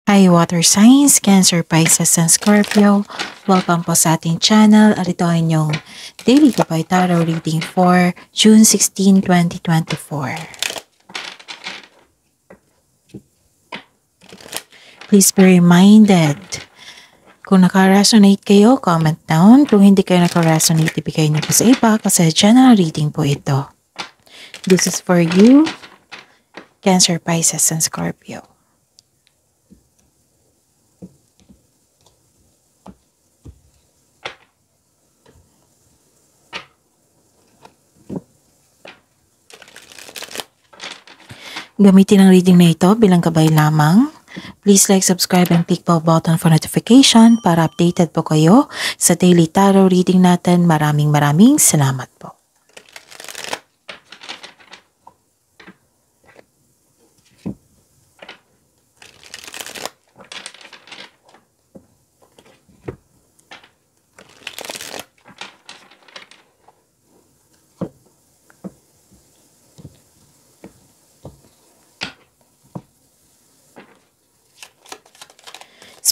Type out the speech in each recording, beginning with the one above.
Hi Water Signs, Cancer, Pisces, and Scorpio. Welcome po sa ating channel at ito ay inyong Daily Gabay Tarot Reading for June 16, 2024. Please be reminded, kung naka-resonate kayo, comment down. Kung hindi kayo naka-resonate, ibigay niyo po sa iba kasi general reading po ito. This is for you, Cancer, Pisces, and Scorpio. Gamitin ang reading na ito bilang gabay lamang. Please like, subscribe, and click bell button for notification para updated po kayo sa daily tarot reading natin. Maraming salamat po.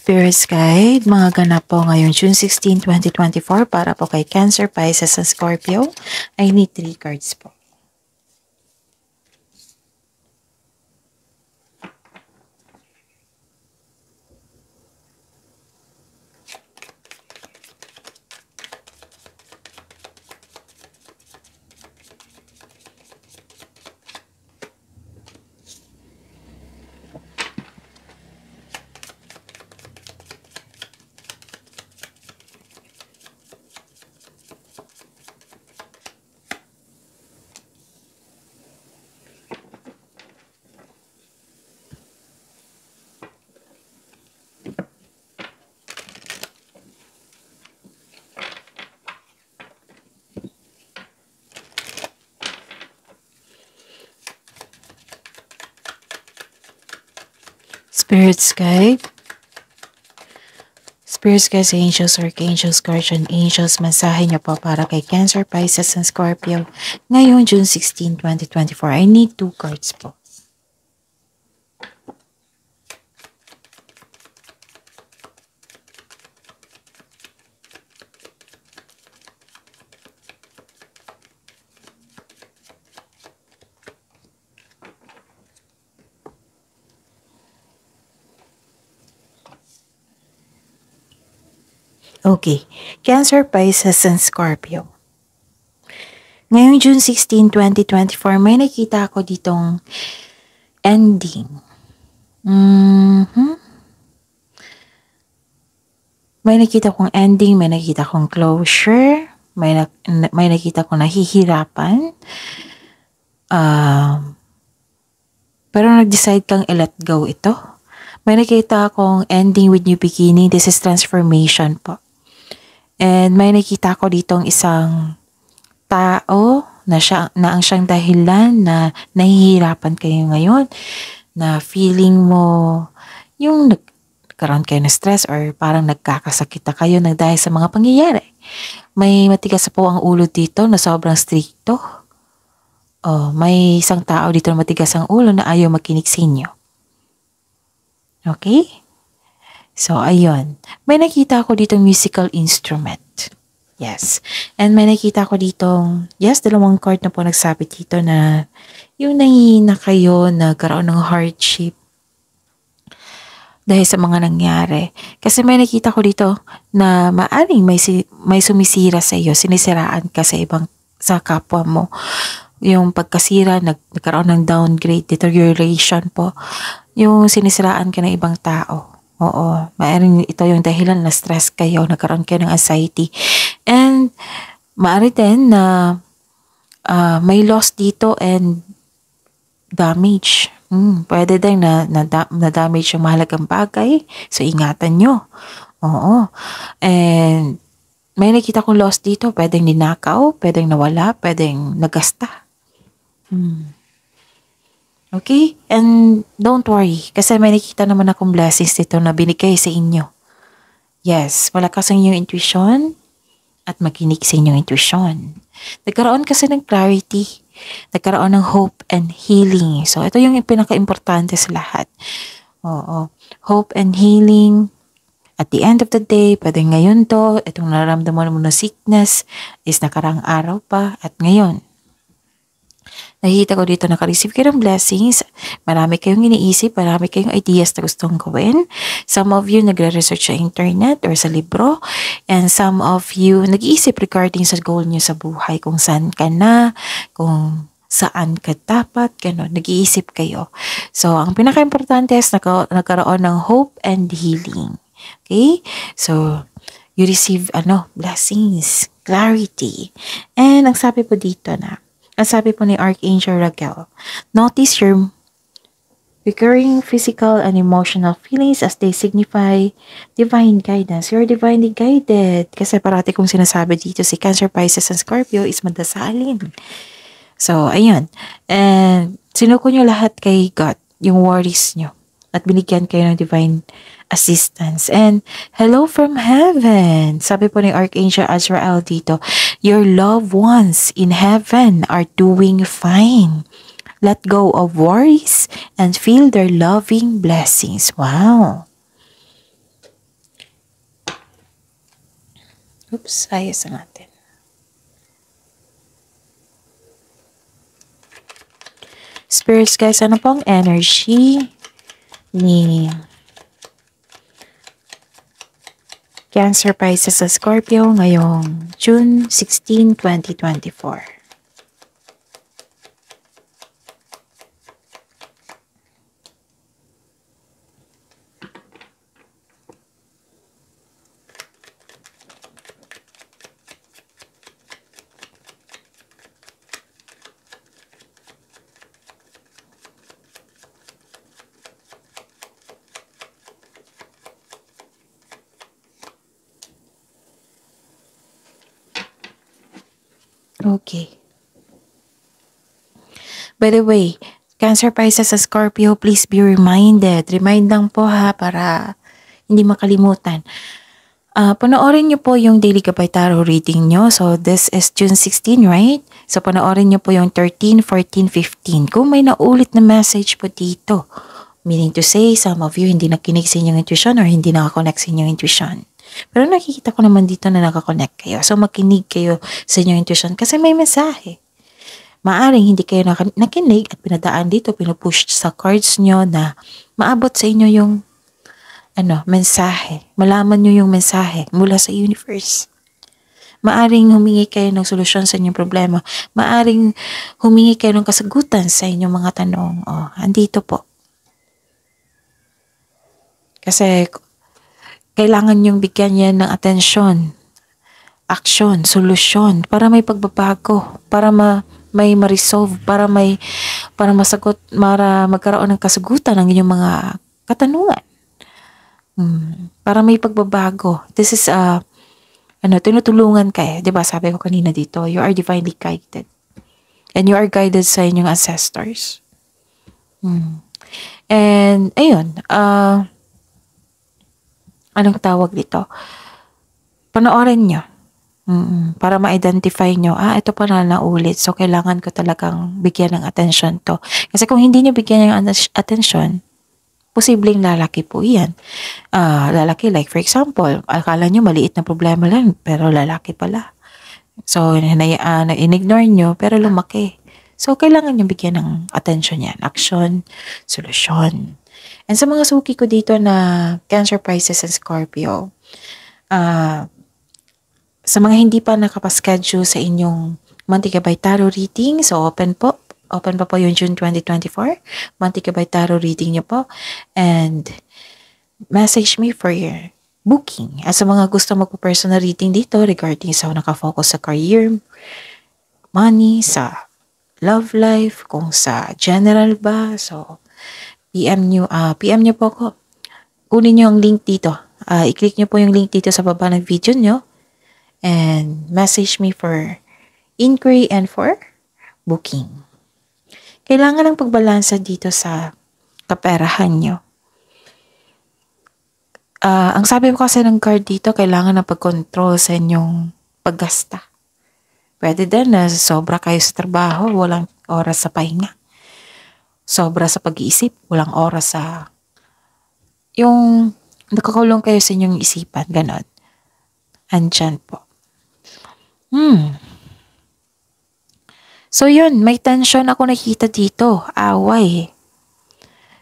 Spirit's Guide, mga ganap po ngayon June 16, 2024 para po kay Cancer, Pisces, and Scorpio. I need 3 cards po. Spirit's Guide. Spirit's Guide, Angels, Archangels, Guardian Angels, mensahe niyo po para kay Cancer, Pisces, and Scorpio. Ngayon, June 16, 2024. I need 2 cards po. Okay, Cancer, Pisces, and Scorpio. Ngayong June 16, 2024, may nakita ako ditong ending. May nakita kong ending, may nakita kong closure, may nakita kong nahihirapan. Pero nag-decide kang i-let go ito. May nakita akong ending with new beginning. This is transformation po. And may nakita ko ditong isang tao na ang siyang dahilan na nahihirapan kayo ngayon, na feeling mo yung nagkaroon kayo ng stress or parang nagkakasakit na kayo dahil sa mga pangyayari. May matigas po ang ulo dito na sobrang stricto. May isang tao dito na matigas ang ulo na ayaw makinig sa inyo. Okay? So, ayun. May nakita ako ditong musical instrument. Yes. And may nakita ko ditong, yes, 2 card na po nagsabit dito na yung nangihina kayo, nagkaroon ng hardship dahil sa mga nangyari. Kasi may nakita ko dito na maaring may sumisira sa iyo, sinisiraan ka sa kapwa mo. Yung pagkasira, nagkaroon ng downgrade, deterioration po. Yung sinisiraan ka ng ibang tao. Oo, maaaring ito yung dahilan na stress kayo, nagkaroon kayo ng anxiety. And maaari din na may loss dito and damage. Pwede din na damage yung mahalagang bagay. So, ingatan nyo. Oo. And may nakita kong loss dito. Pwedeng ninakaw, pwedeng nawala, pwedeng nagasta. Okay? And don't worry. Kasi may nakita naman akong blessings dito na binigay sa inyo. Yes, malakas ang inyong intuition at makinig sa inyong intuition. Nagkaroon kasi ng clarity. Nagkaroon ng hope and healing. So, ito yung pinaka-importante sa lahat. Oo. Hope and healing. At the end of the day, pwede ngayon to, itong nararamdaman mo na sickness is nakarang araw pa at ngayon. Nakikita ko dito naka-receive kayo ng blessings. Marami kayong iniisip, marami kayong ideas na gustong gawin. Some of you nagre-research sa internet or sa libro. And some of you nag-iisip regarding sa goal niyo sa buhay. Kung saan ka na, kung saan ka dapat, gano'n. Nag-iisip kayo. So, ang pinaka-importante is nagkaroon ng hope and healing. Okay? So, you receive blessings, clarity. And ang sabi po dito ang sabi po ni Archangel Raquel, notice your recurring physical and emotional feelings as they signify divine guidance. You're divinely guided. Kasi parati kong sinasabi dito, si Cancer, Pisces, and Scorpio is madasalin. So, ayun. And sinuko nyo lahat kay God, yung worries nyo. At binigyan kayo ng divine assistance. And hello from heaven. Sabi po ni Archangel Azrael dito, your loved ones in heaven are doing fine. Let go of worries and feel their loving blessings. Wow. Oops, ayos na natin. Spirits guys, ano pong energy ni Cancer, Pisces, sa Scorpio ngayong June 16, 2024. Okay. By the way, Cancer, Pisces, sa Scorpio, please be reminded. Remind lang po ha, para hindi makalimutan. Panoorin niyo po yung Daily Gabay Tarot reading nyo. So, this is June 16, right? So, panoorin niyo po yung 13, 14, 15. Kung may naulit na message po dito, meaning to say, some of you hindi nakinig sa inyong intuition or hindi nakakonect sa inyong intuition. Pero nakikita ko naman dito na nakakonect kayo. So, makinig kayo sa inyong intuition kasi may mensahe. Maaring hindi kayo nakinig at pinadaan dito, pinupush sa cards nyo na maabot sa inyo yung mensahe. Malaman nyo yung mensahe mula sa universe. Maaring humingi kayo ng solusyon sa inyong problema. Maaring humingi kayo ng kasagutan sa inyong mga tanong. Andito po. Kasi kailangan yung bigyan yan ng atensyon, aksyon, solusyon para may pagbabago, para may ma-resolve, para masagot, para magkaroon ng kasagutan ng inyong mga katanungan. Para may pagbabago. This is tinutulungan ka 'di ba? Sabi ko kanina dito, you are divinely guided. And you are guided sa inyong ancestors. And ayun, anong tawag dito? Panoorin nyo. Para ma-identify nyo, ito pa na naulit. So, kailangan ko talagang bigyan ng atensyon to. Kasi kung hindi nyo bigyan ng atensyon, posibleng lalaki po yan. Lalaki, like for example, akala nyo maliit na problema lang, pero lalaki pala. So, na-ignore nyo, pero lumaki. So, kailangan nyo bigyan ng atensyon yan. Action, solusyon. And sa mga suki ko dito na Cancer, Pisces, and Scorpio, sa mga hindi pa nakapaschedule sa inyong Monthly Gabay Tarot reading, so open pa po yung June 2024. Monthly Gabay Tarot reading nyo po. And message me for your booking. At sa mga gusto magpo-personal reading dito regarding sa nakafocus sa career, money, sa love life, kung sa general ba, so PM nyo po ako. Kunin nyo ang link dito. I-click nyo po yung link dito sa baba ng video nyo. And message me for inquiry and for booking. Kailangan ng pagbalansa dito sa kaperahan nyo. Ang sabi ko kasi ng card dito, kailangan ng pag-control sa inyong paggasta. Pwede din na sobra kayo sa trabaho, walang oras sa pahinga. Sobra sa pag-iisip, walang oras sa yung nakakulong kayo sa inyong isipan, ganon. Andyan po. So yun, may tension ako nakita dito, away.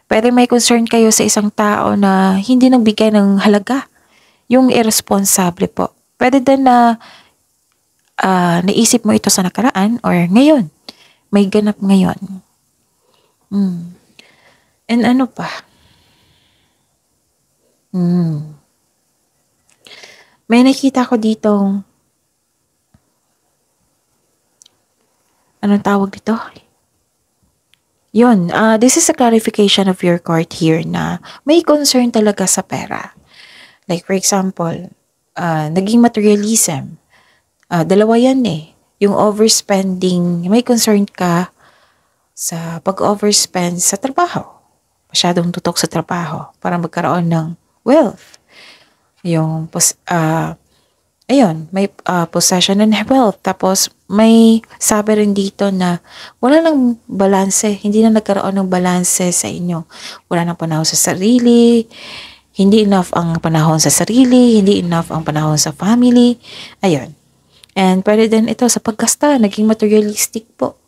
Pwede may concern kayo sa isang tao na hindi nagbigay ng halaga. Yung irresponsible po. Pwede din na naisip mo ito sa nakaraan or ngayon. May ganap ngayon. And ano pa? May nakita ko ditong anong tawag dito? Yun, this is a clarification of your card here na may concern talaga sa pera. Like for example, naging materialism. Dalawa yan eh. Yung overspending, may concern ka sa pag-overspend sa trabaho. Masyadong tutok sa trabaho para magkaroon ng wealth. Yung, ayun, may possession and wealth. Tapos, may sabi rin dito na wala nang balanse. Hindi na nagkaroon ng balanse sa inyo. Wala nang panahon sa sarili. Hindi enough ang panahon sa sarili. Hindi enough ang panahon sa family. Ayun. And pwede din ito sa paggasta. Naging materialistic po.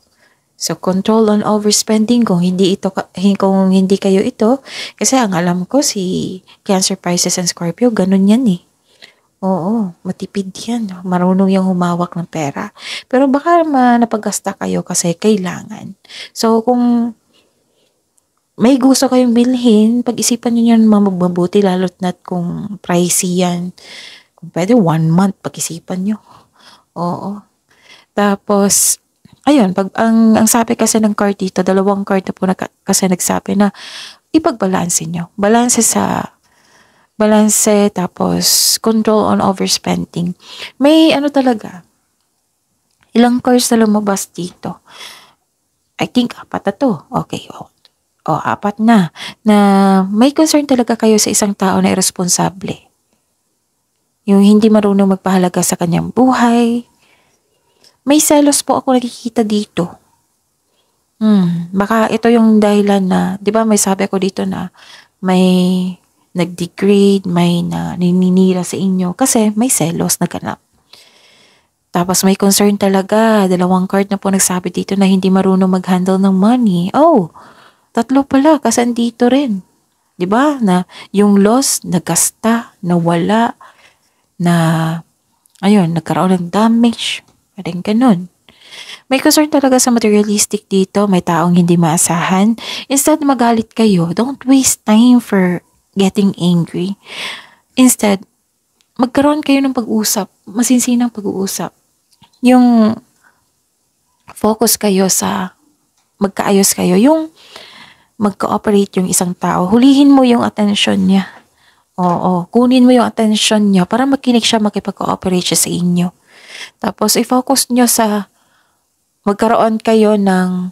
So, control on overspending kung hindi kayo ito. Kasi ang alam ko si Cancer, Pisces, and Scorpio, ganun yan eh. Oo, matipid yan. Marunong yung humawak ng pera. Pero baka napagasta kayo kasi kailangan. So, kung may gusto kayong bilhin, pag-isipan nyo yan mabuti, lalo't na't kung pricey yan. Kung pwede, 1 month, pag-isipan nyo. Oo. Tapos, ayun, ang sabi kasi ng card dito, 2 card na po kasi nagsabi na ipagbalanse nyo. Balanse, tapos control on overspending. May ano talaga, ilang cards na lumabas dito. I think 4 na to. Okay, 4 na. Na may concern talaga kayo sa isang tao na irresponsable. Yung hindi marunong magpahalaga sa kanyang buhay. May selos po ako nakikita dito. Baka ito yung dahilan na, di ba may sabi ako dito na may nag-degrade, may naninira sa inyo kasi may selos na ganap. Tapos may concern talaga. 2 card na po nagsabi dito na hindi marunong mag-handle ng money. 3 pala kasi andito rin. 'Di ba? Na yung loss, nagasta, nawala, na ayun, nagkaroon ng damage. Parang ganun. May concern talaga sa materialistic dito. May taong hindi maasahan. Instead magalit kayo, don't waste time for getting angry. Instead, magkaroon kayo ng pag-usap, masinsinang pag-uusap. Yung focus kayo sa magkaayos kayo, yung mag-cooperate yung isang tao. Hulihin mo yung attention niya. Oo, kunin mo yung attention niya para makinig siya, makipag-cooperate siya sa inyo. Tapos, i-focus nyo sa magkaroon kayo ng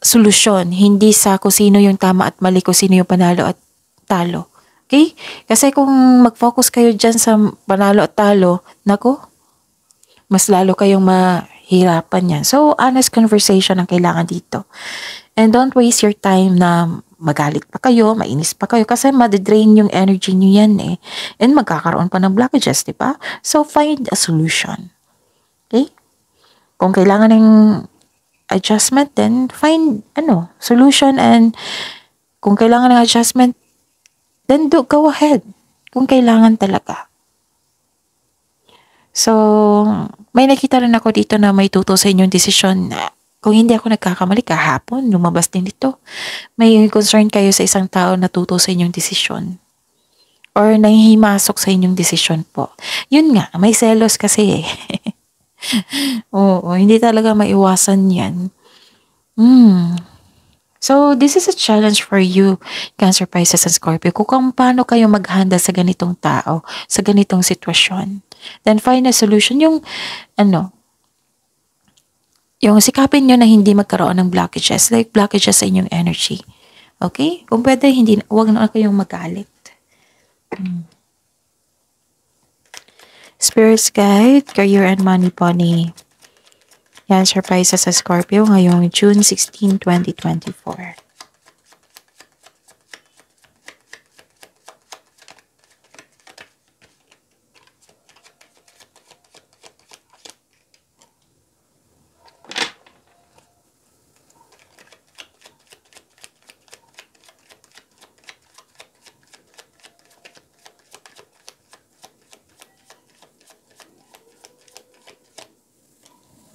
solusyon, hindi sa kung sino yung tama at mali, kung sino yung panalo at talo. Okay? Kasi kung mag-focus kayo dyan sa panalo at talo, nako, mas lalo kayong mahirapan yan. So, honest conversation ang kailangan dito. And don't waste your time na magalit pa kayo, mainis pa kayo, kasi madidrain yung energy nyo yan eh. And magkakaroon pa ng blockages, di ba? So, find a solution. Okay? Kung kailangan ng adjustment, then find solution, and kung kailangan ng adjustment, then go ahead kung kailangan talaga. So, may nakita rin ako dito na may tuto sa inyong desisyon na kung hindi ako nagkakamali kahapon, lumabas din dito. May concern kayo sa isang tao na tuto sa inyong desisyon. Or nahihimasok sa inyong desisyon po. Yun nga, may selos kasi eh. Oo, hindi talaga maiwasan yan. So, this is a challenge for you, Cancer, Pisces, and Scorpio. Kung paano kayo maghanda sa ganitong tao, sa ganitong sitwasyon. Then, find a solution. Yung sikapin nyo na hindi magkaroon ng blockages. Like, blockages sa inyong energy. Okay? Kung pwede, huwag na kayong magalit. Spirits Guide, Career and Money po ni Cancer, Pisces, sa Scorpio ngayong June 16, 2024.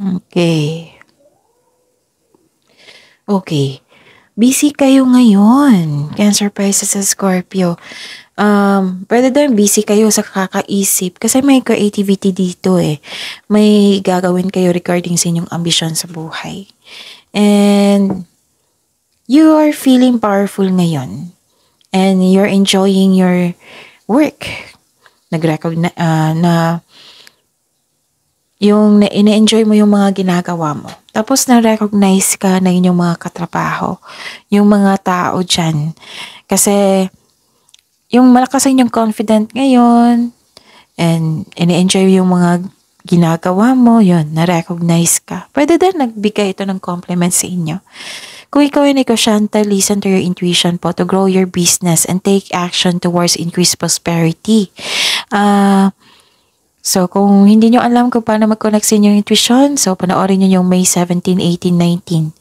Okay. Okay. Busy kayo ngayon, Cancer, Pisces, at Scorpio. Pwede din busy kayo sa kakaisip kasi may creativity dito eh. May gagawin kayo regarding sa inyong ambisyon sa buhay. And you are feeling powerful ngayon. And you're enjoying your work. Nag-recognize na yung ine-enjoy mo yung mga ginagawa mo. Tapos na-recognize ka na inyong mga katrabaho, yung mga tao dyan. Kasi yung malakas ang inyong confident ngayon, and ine-enjoy yung mga ginagawa mo, yun, na-recognize ka. Pwede din nagbigay ito ng compliment sa inyo. Kung ikaw ay negosyante, listen to your intuition po to grow your business and take action towards increased prosperity. So, kung hindi nyo alam kung paano mag-connect sa inyong intuition, so panoorin nyo yung May 17, 18, 19.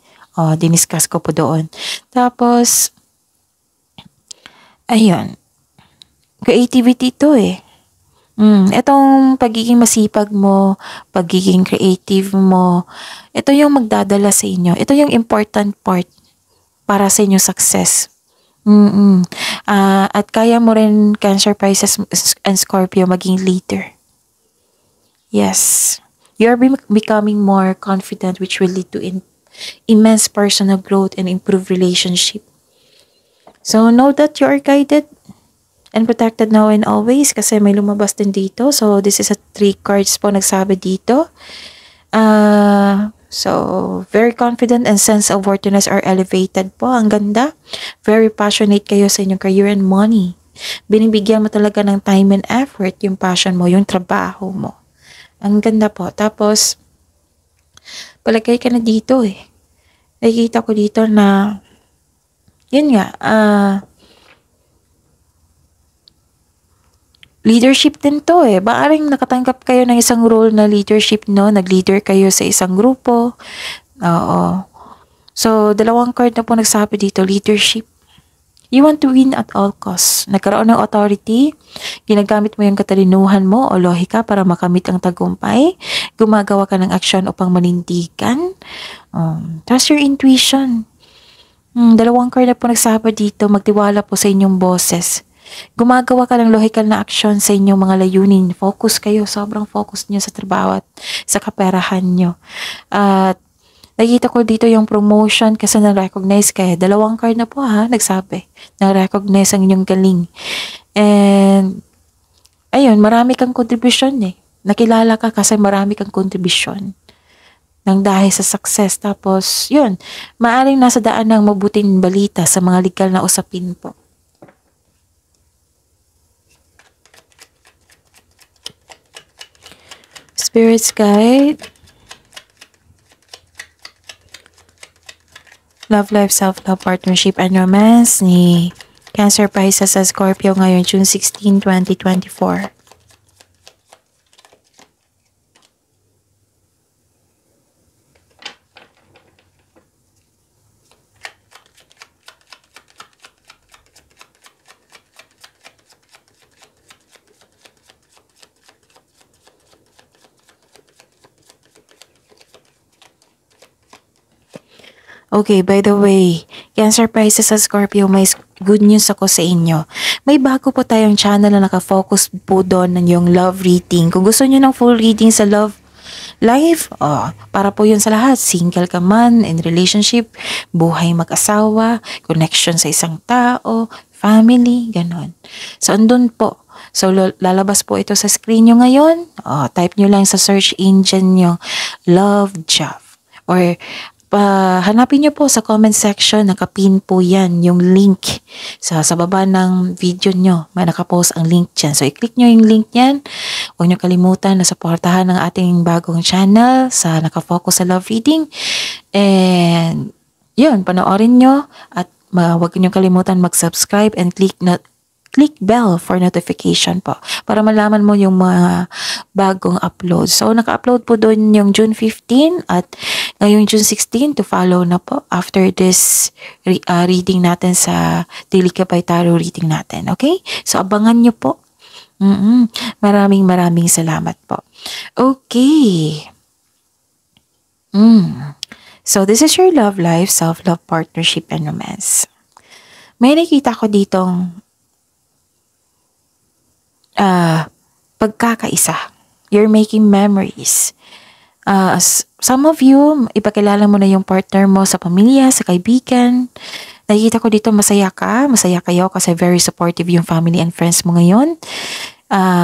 Diniscuss ko po doon. Tapos, ayun. Creativity to eh. Itong pagiging masipag mo, pagiging creative mo, ito yung magdadala sa inyo. Ito yung important part para sa inyong success. At kaya mo rin, Cancer, Pisces, and Scorpio, maging leader. Yes. You're becoming more confident, which will lead to immense personal growth and improved relationship. So, know that you are guided and protected now and always kasi may lumabas din dito. So, this is a 3 cards po nagsabi dito. So, very confident and sense of worthiness are elevated po. Ang ganda. Very passionate kayo sa inyong career and money. Binibigyan mo talaga ng time and effort yung passion mo, yung trabaho mo. Ang ganda po. Tapos, palagay ka na dito eh. Nakikita ko dito na, yun nga, leadership din to eh. Baaring nakatanggap kayo ng isang role na leadership, no? Nag-leader kayo sa isang grupo. Oo. So, 2 card na po nagsabi dito, leadership. You want to win at all costs. Nagkaroon ng authority, ginagamit mo yung katalinuhan mo o lohika para makamit ang tagumpay, gumagawa ka ng aksyon upang manindigan. Trust your intuition. 2 card na po nagsabi dito, magtiwala po sa inyong boses. Gumagawa ka ng logical na aksyon sa inyong mga layunin. Focus kayo, sobrang focus nyo sa trabaho at sa kaperahan nyo. At nakita ko dito yung promotion kasi na-recognize kayo. 2 card na po nagsabi. Na-recognize ang inyong galing. And, ayun, marami kang kontribusyon eh. Nakilala ka kasi marami kang kontribusyon. Nang dahil sa success. Tapos, yun, maaaring nasa daan ng mabuting balita sa mga legal na usapin po. Spirit's Guide. Love life, self-love, partnership, and romance ni Cancer, Pisces, sa Scorpio ngayon, June 16, 2024. Okay, by the way, Cancer, Pisces, sa Scorpio, may good news ako sa inyo. May bago po tayong channel na nakafocus po doon ng yung love reading. Kung gusto niyo ng full reading sa love life, para po yun sa lahat. Single ka man, in relationship, buhay mag-asawa, connection sa isang tao, family, ganon. So, andun po. So, lalabas po ito sa screen nyo ngayon. Type nyo lang sa search engine nyo, Love Job. Or, hanapin nyo po sa comment section, nakapin po yan, yung link sa baba ng video nyo. May nakapost ang link dyan. So, i-click nyo yung link yan. Huwag nyo kalimutan na supportahan ng ating bagong channel sa nakafocus sa love reading. And, yun, panoorin nyo at huwag nyo kalimutan mag-subscribe and click bell for notification po para malaman mo yung mga bagong upload. So, naka-upload po doon yung June 15 at ngayong June 16 to follow na po after this reading natin sa Daily Gabay Tarot reading natin. Okay? So, abangan nyo po. Maraming salamat po. Okay. Mm. So, this is your love life, self-love, partnership, and romance. May nakita ko ditong pagkakaisa. You're making memories. Some of you, ipakilala mo na yung partner mo sa pamilya, sa kaibigan. Nakikita ko dito masaya kayo kasi very supportive yung family and friends mo ngayon.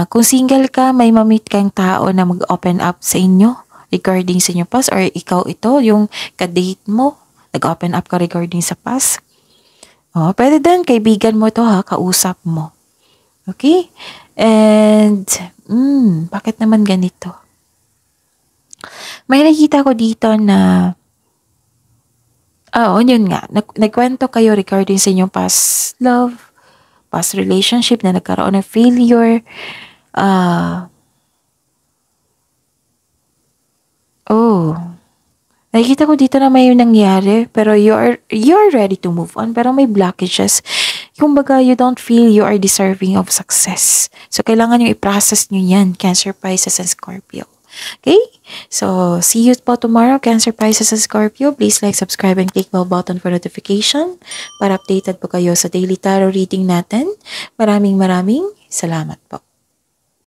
Kung single ka, may mamit kang tao na mag-open up sa inyo regarding sa inyong past, or ikaw ito, yung ka-date mo, nag-open up ka regarding sa past. Pwede din, kaibigan mo to ha, kausap mo. Okay? And, bakit naman ganito? May nakita ko dito na, yun nga, nagkwento kayo regarding sa inyong past love, past relationship na nagkaroon ng failure. Nakikita ko dito na may nangyari, pero you're ready to move on, pero may blockages. Kumbaga, you don't feel you are deserving of success. So, kailangan yung i-process nyo yan, Cancer, Pisces, and Scorpio. Okay? So, see you po tomorrow, Cancer, Pisces, and Scorpio. Please like, subscribe, and click bell button for notification para updated po kayo sa daily tarot reading natin. Maraming salamat po.